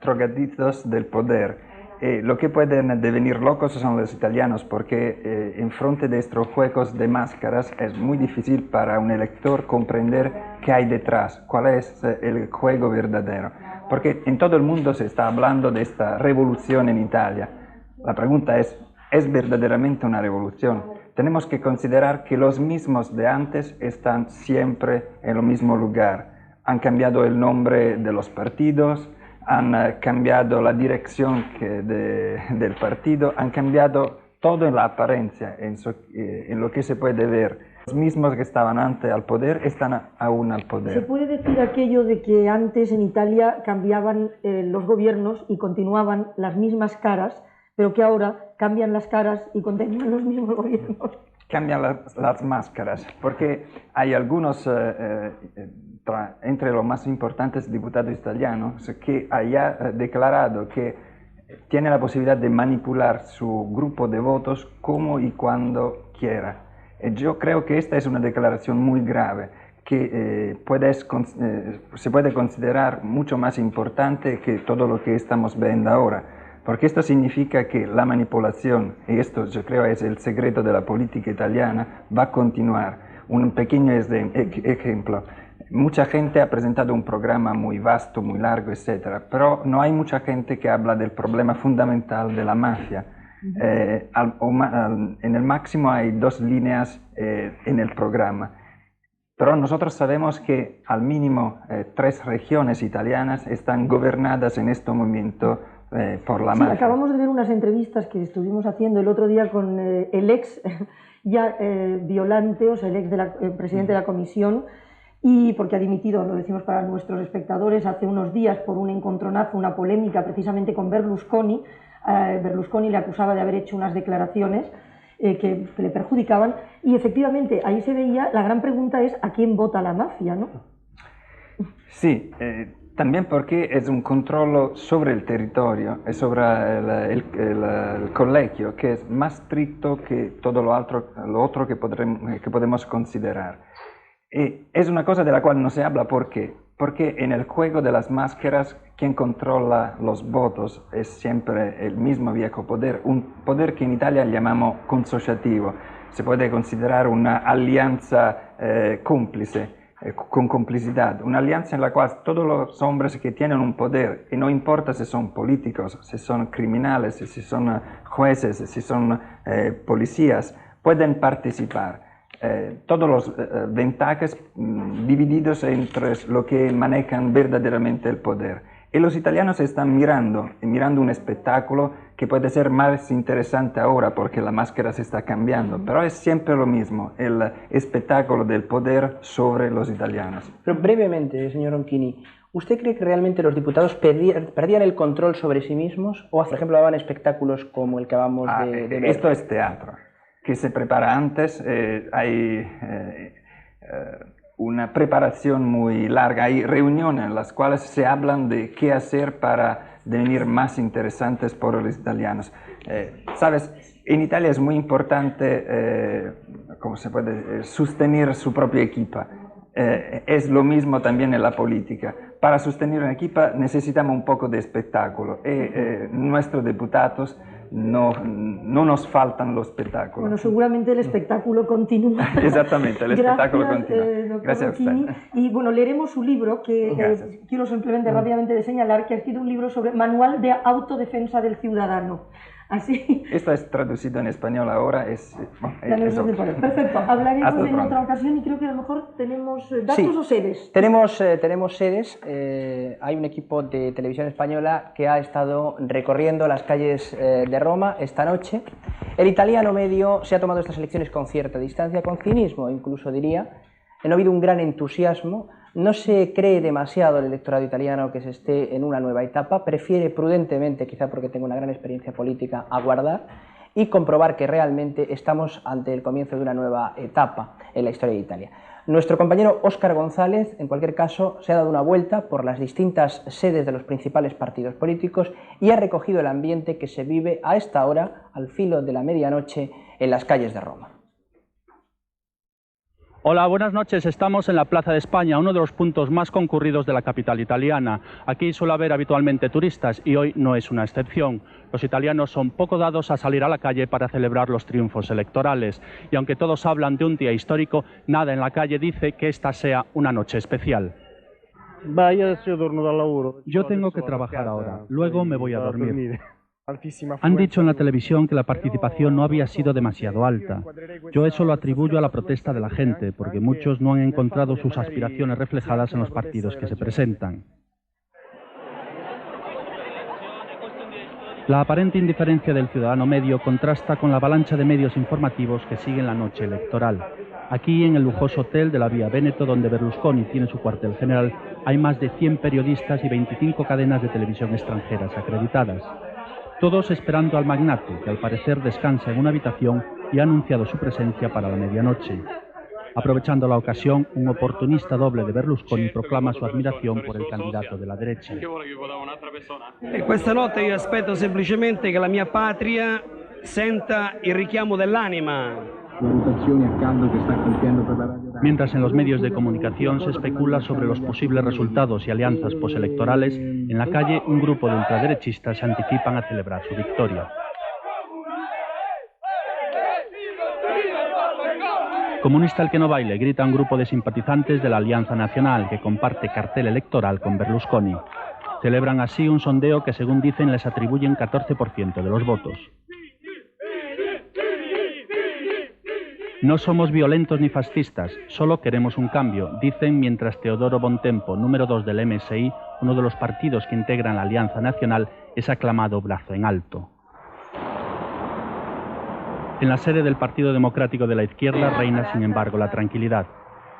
drogadictos del poder. Lo que pueden devenir locos son los italianos, porque en frente de estos juegos de máscaras es muy difícil para un elector comprender qué hay detrás, cuál es el juego verdadero. Porque en todo el mundo se está hablando de esta revolución en Italia. La pregunta ¿es verdaderamente una revolución? Tenemos que considerar que los mismos de antes están siempre en el mismo lugar. Han cambiado el nombre de los partidos, han cambiado la dirección del partido, han cambiado todo en la apariencia, en lo que se puede ver. Los mismos que estaban antes al poder están aún al poder. ¿Se puede decir aquello de que antes en Italia cambiaban los gobiernos y continuaban las mismas caras, pero que ahora cambian las caras y continúan los mismos gobiernos? Cambian las máscaras, porque hay algunos entre los más importantes diputados italianos que hayan declarado que tiene la posibilidad de manipular su grupo de votos como y cuando quiera. Yo creo que esta es una declaración muy grave que se puede considerar mucho más importante que todo lo que estamos viendo ahora. Porque esto significa que la manipulación, y esto yo creo es el secreto de la política italiana, va a continuar. Un pequeño ejemplo. Mucha gente ha presentado un programa muy vasto, muy largo, etc. Pero no hay mucha gente que habla del problema fundamental de la mafia. En el máximo hay 2 líneas en el programa. Pero nosotros sabemos que al mínimo 3 regiones italianas están gobernadas en este momento por la mafia. Acabamos de ver unas entrevistas que estuvimos haciendo el otro día con el ex Violante, o sea, el ex presidente de la comisión, y porque ha dimitido, lo decimos para nuestros espectadores, hace unos días por un encontronazo, una polémica precisamente con Berlusconi. Berlusconi le acusaba de haber hecho unas declaraciones que le perjudicaban, y efectivamente ahí se veía, la gran pregunta es ¿a quién vota la mafia, no? Sí, también porque es un control sobre el territorio y sobre el colegio que es más estricto que todo lo otro que podemos considerar. Y es una cosa de la cual no se habla. ¿Por qué? Porque en el juego de las máscaras quien controla los votos es siempre el mismo viejo poder, un poder que en Italia llamamos consociativo. Se puede considerar una alianza cómplice. con complicidad, una alianza en la cual todos los hombres que tienen un poder, y no importa si son políticos, si son criminales, si son jueces, si son policías, pueden participar. Todos los ventajas divididos entre los que manejan verdaderamente el poder. Y los italianos están mirando un espectáculo que puede ser más interesante ahora porque la máscara se está cambiando, pero es siempre lo mismo, el espectáculo del poder sobre los italianos. Pero brevemente, señor Ronchini, ¿usted cree que realmente los diputados perdían el control sobre sí mismos o, por ejemplo, daban espectáculos como el que acabamos de ver? Esto es teatro, que se prepara antes, hay una preparación muy larga, hay reuniones en las cuales se hablan de qué hacer para devenir más interesantes para los italianos. Sabes, en Italia es muy importante, ¿cómo se puede sostener su propia equipa. Es lo mismo también en la política. Para sostener una equipa necesitamos un poco de espectáculo y nuestros diputados no nos faltan los espectáculos. Bueno, seguramente el espectáculo continúa. Exactamente, el espectáculo continúa. Gracias a usted. Y bueno, leeremos su libro, que quiero simplemente rápidamente señalar que ha escrito un libro sobre Manual de Autodefensa del Ciudadano. Así. Esto es traducido en español ahora. Perfecto, hablaremos en otra ocasión y creo que a lo mejor tenemos datos o sedes. Tenemos sedes. Hay un equipo de Televisión Española que ha estado recorriendo las calles de Roma esta noche. El italiano medio se ha tomado estas elecciones con cierta distancia, con cinismo incluso diría. No ha habido un gran entusiasmo. No se cree demasiado el electorado italiano que se esté en una nueva etapa, prefiere prudentemente, quizá porque tenga una gran experiencia política, aguardar y comprobar que realmente estamos ante el comienzo de una nueva etapa en la historia de Italia. Nuestro compañero Óscar González, en cualquier caso, se ha dado una vuelta por las distintas sedes de los principales partidos políticos y ha recogido el ambiente que se vive a esta hora, al filo de la medianoche, en las calles de Roma. Hola, buenas noches. Estamos en la Plaza de España, uno de los puntos más concurridos de la capital italiana. Aquí suele haber habitualmente turistas y hoy no es una excepción. Los italianos son poco dados a salir a la calle para celebrar los triunfos electorales. Y aunque todos hablan de un día histórico, nada en la calle dice que esta sea una noche especial. Yo tengo que trabajar ahora, luego me voy a dormir. Han dicho en la televisión que la participación no había sido demasiado alta. Yo eso lo atribuyo a la protesta de la gente, porque muchos no han encontrado sus aspiraciones reflejadas en los partidos que se presentan. La aparente indiferencia del ciudadano medio contrasta con la avalancha de medios informativos que siguen la noche electoral. Aquí, en el lujoso hotel de la Vía Véneto, donde Berlusconi tiene su cuartel general, hay más de 100 periodistas y 25 cadenas de televisión extranjeras acreditadas. Todos esperando al magnate, que al parecer descansa en una habitación y ha anunciado su presencia para la medianoche. Aprovechando la ocasión, un oportunista doble de Berlusconi proclama su admiración por el candidato de la derecha. Questa notte io aspetto semplicemente che la mia patria senta il richiamo dell'anima. Mientras en los medios de comunicación se especula sobre los posibles resultados y alianzas postelectorales, en la calle un grupo de ultraderechistas se anticipan a celebrar su victoria. Comunista el que no baile, grita un grupo de simpatizantes de la Alianza Nacional que comparte cartel electoral con Berlusconi. Celebran así un sondeo que, según dicen, les atribuyen 14% de los votos. No somos violentos ni fascistas, solo queremos un cambio, dicen mientras Teodoro Bontempo, número 2 del MSI, uno de los partidos que integran la Alianza Nacional, es aclamado brazo en alto. En la sede del Partido Democrático de la Izquierda reina, sin embargo, la tranquilidad.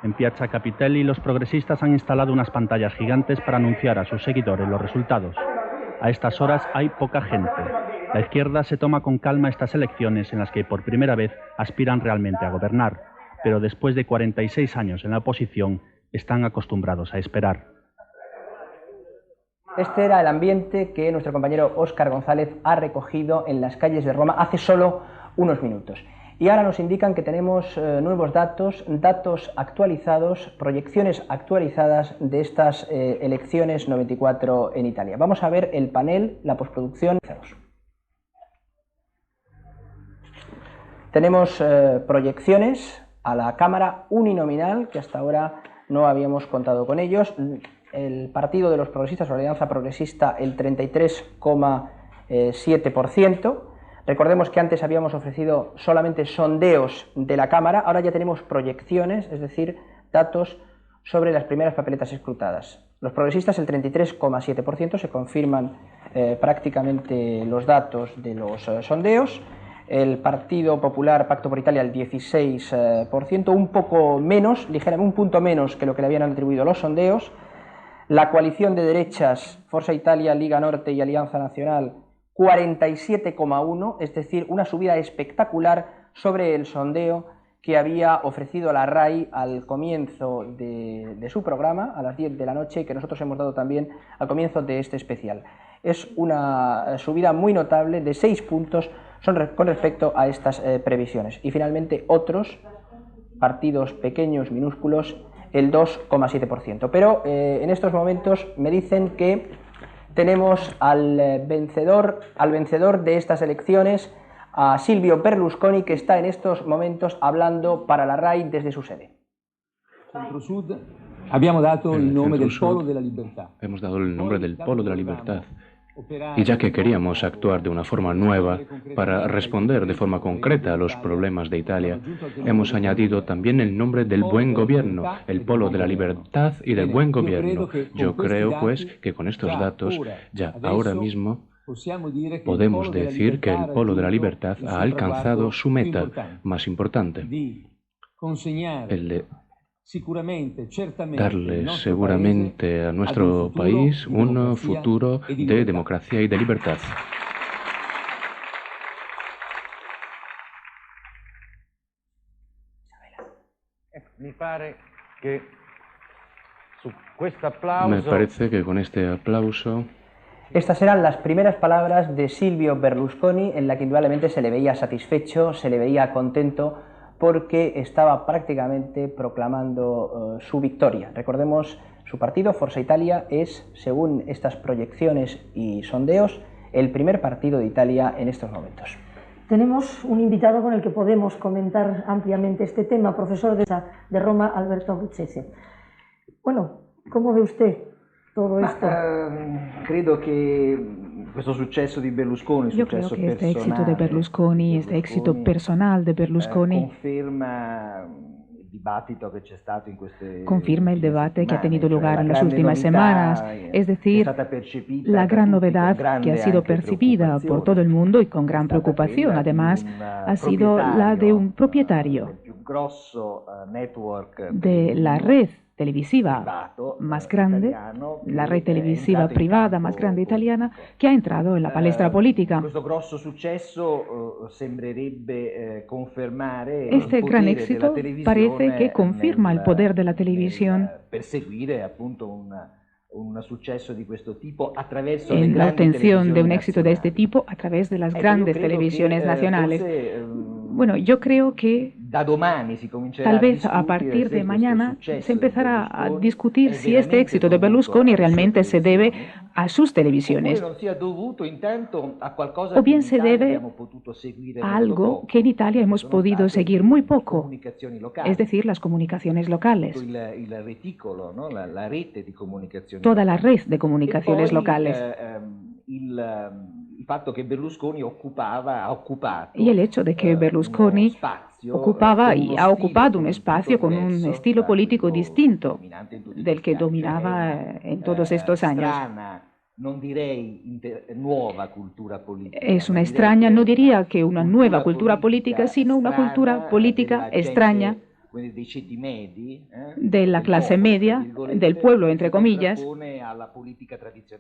En Piazza Capitelli, los progresistas han instalado unas pantallas gigantes para anunciar a sus seguidores los resultados. A estas horas hay poca gente. La izquierda se toma con calma estas elecciones en las que por primera vez aspiran realmente a gobernar, pero después de 46 años en la oposición están acostumbrados a esperar. Este era el ambiente que nuestro compañero Óscar González ha recogido en las calles de Roma hace solo unos minutos. Y ahora nos indican que tenemos nuevos datos actualizados, proyecciones actualizadas de estas elecciones 94 en Italia. Vamos a ver el panel, la postproducción. Tenemos proyecciones a la cámara uninominal que hasta ahora no habíamos contado con ellos. El Partido de los Progresistas, o la Alianza Progresista, el 33,7%. Recordemos que antes habíamos ofrecido solamente sondeos de la Cámara, ahora ya tenemos proyecciones, es decir, datos sobre las primeras papeletas escrutadas. Los progresistas el 33,7%, se confirman prácticamente los datos de los sondeos. El Partido Popular, Pacto por Italia, el 16%, un poco menos, ligeramente un punto menos que lo que le habían atribuido los sondeos. La coalición de derechas, Forza Italia, Liga Norte y Alianza Nacional, 47,1%, es decir, una subida espectacular sobre el sondeo que había ofrecido la RAI al comienzo de su programa, a las 10 de la noche, y que nosotros hemos dado también al comienzo de este especial. Es una subida muy notable de 6 puntos con respecto a estas previsiones. Y finalmente otros partidos pequeños, minúsculos, el 2,7%. Pero en estos momentos me dicen que tenemos al vencedor de estas elecciones, a Silvio Berlusconi, que está en estos momentos hablando para la RAI desde su sede. Centro-Sud abbiamo dato il nome del Polo della Libertà. Hemos dado el nombre del Polo de la Libertad. Y ya que queríamos actuar de una forma nueva para responder de forma concreta a los problemas de Italia, hemos añadido también el nombre del buen gobierno, el Polo de la Libertad y del buen gobierno. Yo creo, pues, que con estos datos, ya ahora mismo, podemos decir que el Polo de la Libertad ha alcanzado su meta más importante, el de darle seguramente a nuestro país un futuro de democracia y de libertad. Me parece que con este aplauso... Estas eran las primeras palabras de Silvio Berlusconi, en la que indudablemente se le veía satisfecho, se le veía contento, porque estaba prácticamente proclamando su victoria. Recordemos, su partido, Forza Italia, es, según estas proyecciones y sondeos, el primer partido de Italia en estos momentos. Tenemos un invitado con el que podemos comentar ampliamente este tema, profesor de Roma, Alberto Buccese. Bueno, ¿cómo ve usted todo esto? Credo que questo successo di Berlusconi, Yo creo que este éxito de Berlusconi, este éxito personal de Berlusconi, confirma el debate que ha tenido lugar en las últimas semanas, es decir, la gran novedad que ha sido percibida por todo el mundo y con gran preocupación, además, ha sido la de un propietario de la red televisiva más grande, la red televisiva privada más grande italiana, que ha entrado en la palestra política. Este gran éxito parece que confirma el poder de la televisión en la obtención de un éxito de este tipo a través de las grandes televisiones nacionales. Bueno, yo creo que tal vez a partir de mañana se empezará a discutir si este éxito de Berlusconi realmente se debe a sus televisiones o bien se debe a algo que en Italia hemos podido seguir muy poco, es decir, las comunicaciones locales, toda la red de comunicaciones locales. Y el hecho de que Berlusconi ocupaba y ha ocupado un espacio con un estilo político distinto del que dominaba en todos estos años. Es una extraña, no diría que una nueva cultura política, sino una cultura política extraña de la clase media, del pueblo, entre comillas,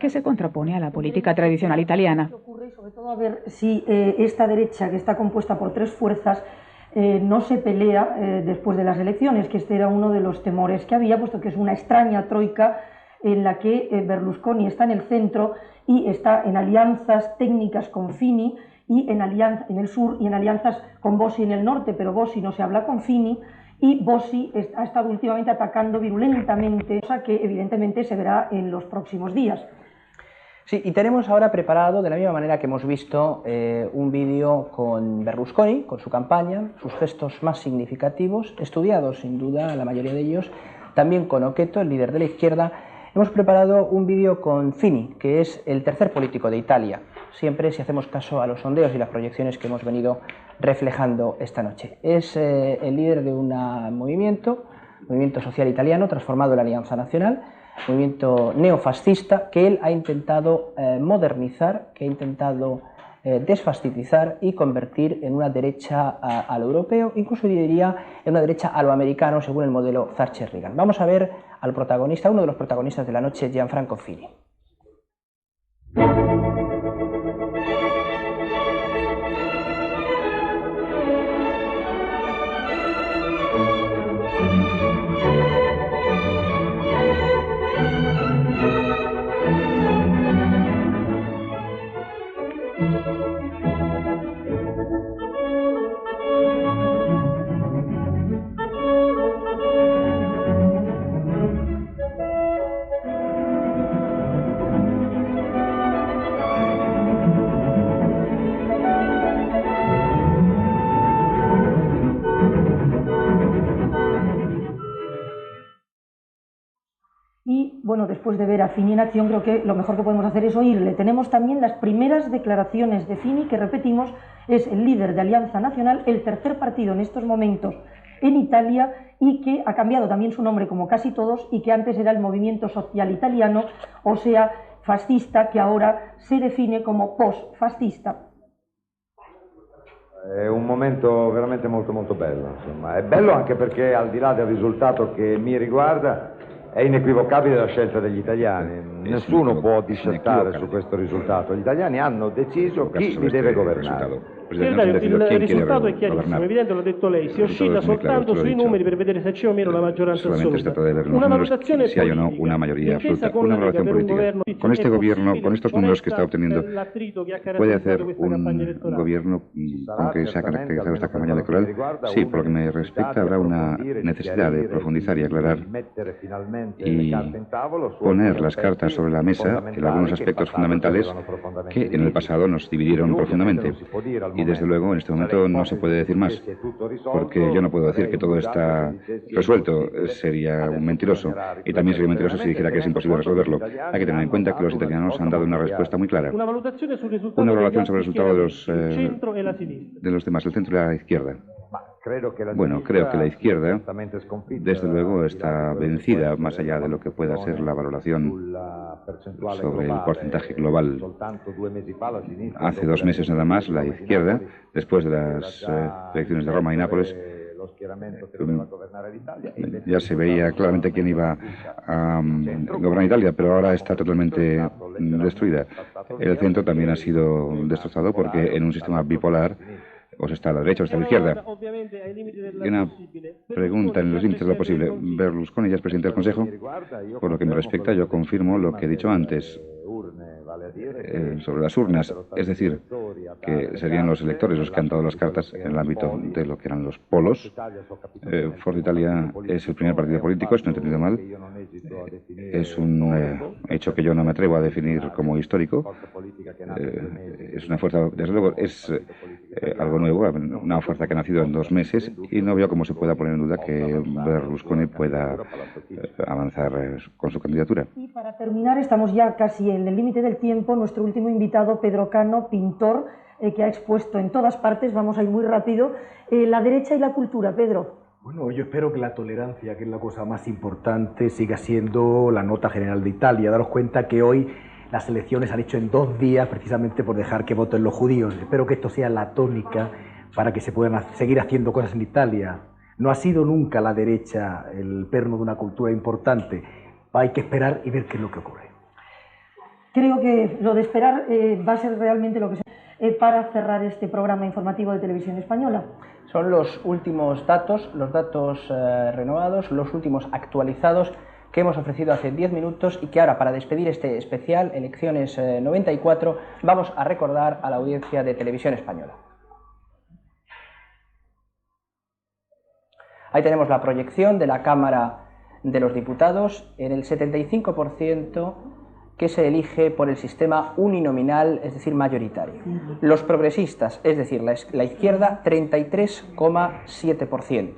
que se contrapone a la política tradicional italiana. Ocurre sobre todo a ver si esta derecha, que está compuesta por tres fuerzas, no se pelea después de las elecciones, que este era uno de los temores que había, puesto que es una extraña troika en la que Berlusconi está en el centro y está en alianzas técnicas con Fini y en el sur y en alianzas con Bossi en el norte, pero Bossi no se habla con Fini. Y Bossi ha estado últimamente atacando virulentamente, cosa que evidentemente se verá en los próximos días. Sí, y tenemos ahora preparado, de la misma manera que hemos visto, un vídeo con Berlusconi, con su campaña, sus gestos más significativos, estudiados sin duda, la mayoría de ellos, también con Oqueto, el líder de la izquierda, hemos preparado un vídeo con Fini, que es el tercer político de Italia, siempre si hacemos caso a los sondeos y las proyecciones que hemos venido reflejando esta noche. Es el líder de un movimiento social italiano transformado en la Alianza Nacional, movimiento neofascista que él ha intentado modernizar, que ha intentado desfascistizar y convertir en una derecha a lo europeo, incluso yo diría en una derecha a lo americano según el modelo Thatcher-Reagan. Vamos a ver al protagonista, uno de los protagonistas de la noche, Gianfranco Fini. Y bueno, después de ver a Fini en acción, creo que lo mejor que podemos hacer es oírle. Tenemos también las primeras declaraciones de Fini, que repetimos, es el líder de Alianza Nacional, el tercer partido en estos momentos en Italia y que ha cambiado también su nombre como casi todos y que antes era el Movimiento Social Italiano, o sea, fascista, que ahora se define como post-fascista. È un momento veramente molto bello, insomma. È bello anche perché al di là del risultato che mi riguarda è inequivocabile la scelta degli italiani. Nessuno può discettare su questo risultato. Gli italiani hanno deciso chi li deve governare. Il risultato è chiarissimo, evidente, l'ha detto lei, si oscilla soltanto sui numeri per vedere se c'è o meno la maggioranza assoluta. Una valutazione si hay o no una mayoría absoluta, una valoración política. Con este gobierno, con estos números que está obteniendo, ¿puede hacer un gobierno con que se ha caracterizado esta campaña electoral? Sí, por lo que me respecta habrá una necesidad de profundizar y aclarar y poner las cartas sobre la mesa en algunos aspectos fundamentales que en el pasado nos dividieron profundamente. Y desde luego en este momento no se puede decir más, porque yo no puedo decir que todo está resuelto, sería un mentiroso, y también sería mentiroso si dijera que es imposible resolverlo. Hay que tener en cuenta que los italianos han dado una respuesta muy clara. Una valoración sobre el resultado de los demás, el centro y la izquierda. Bueno, creo que la izquierda, desde luego, está vencida, más allá de lo que pueda ser la valoración sobre el porcentaje global. Hace 2 meses nada más, la izquierda, después de las elecciones de Roma y Nápoles, ya se veía claramente quién iba a gobernar Italia, pero ahora está totalmente destruida. El centro también ha sido destrozado porque en un sistema bipolar o se está a la derecha o se está a la izquierda. Y una pregunta en los límites de lo posible. Berlusconi ya es presidente del Consejo. Por lo que me respecta, yo confirmo lo que he dicho antes sobre las urnas, es decir, que serían los electores los que han dado las cartas en el ámbito de lo que eran los polos. Forza Italia es el primer partido político, si no he entendido mal. Es un hecho que yo no me atrevo a definir como histórico. Es una fuerza, desde luego, es algo nuevo, una fuerza que ha nacido en 2 meses y no veo cómo se pueda poner en duda que Berlusconi pueda avanzar con su candidatura. Y para terminar, estamos ya casi en el límite del tiempo, nuestro último invitado, Pedro Cano, pintor, que ha expuesto en todas partes, vamos a ir muy rápido, la derecha y la cultura. Pedro. Bueno, yo espero que la tolerancia, que es la cosa más importante, siga siendo la nota general de Italia. Daros cuenta que hoy las elecciones se han hecho en 2 días precisamente por dejar que voten los judíos. Espero que esto sea la tónica para que se puedan seguir haciendo cosas en Italia. No ha sido nunca la derecha el perno de una cultura importante. Hay que esperar y ver qué es lo que ocurre. Creo que lo de esperar va a ser realmente lo que para cerrar este programa informativo de Televisión Española. Son los últimos datos, los datos renovados, los últimos actualizados que hemos ofrecido hace 10 minutos y que ahora, para despedir este especial Elecciones 94, vamos a recordar a la audiencia de Televisión Española. Ahí tenemos la proyección de la Cámara de los Diputados en el 75% que se elige por el sistema uninominal, es decir, mayoritario. Los progresistas, es decir, la izquierda, 33,7%.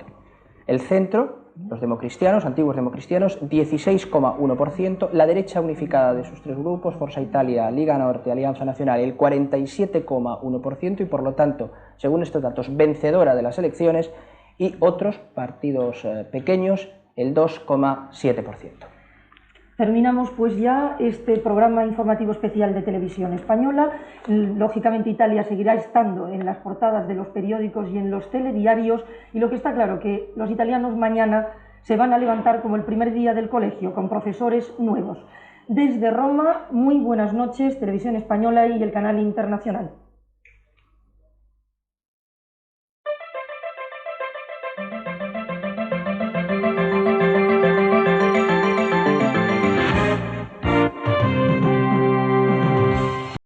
El centro, los democristianos, antiguos democristianos, 16,1%, la derecha unificada de sus tres grupos, Forza Italia, Liga Norte, Alianza Nacional, el 47,1% y por lo tanto, según estos datos, vencedora de las elecciones, y otros partidos pequeños, el 2,7%. Terminamos pues ya este programa informativo especial de Televisión Española. Lógicamente Italia seguirá estando en las portadas de los periódicos y en los telediarios, y lo que está claro que los italianos mañana se van a levantar como el primer día del colegio, con profesores nuevos. Desde Roma, muy buenas noches, Televisión Española y el canal internacional.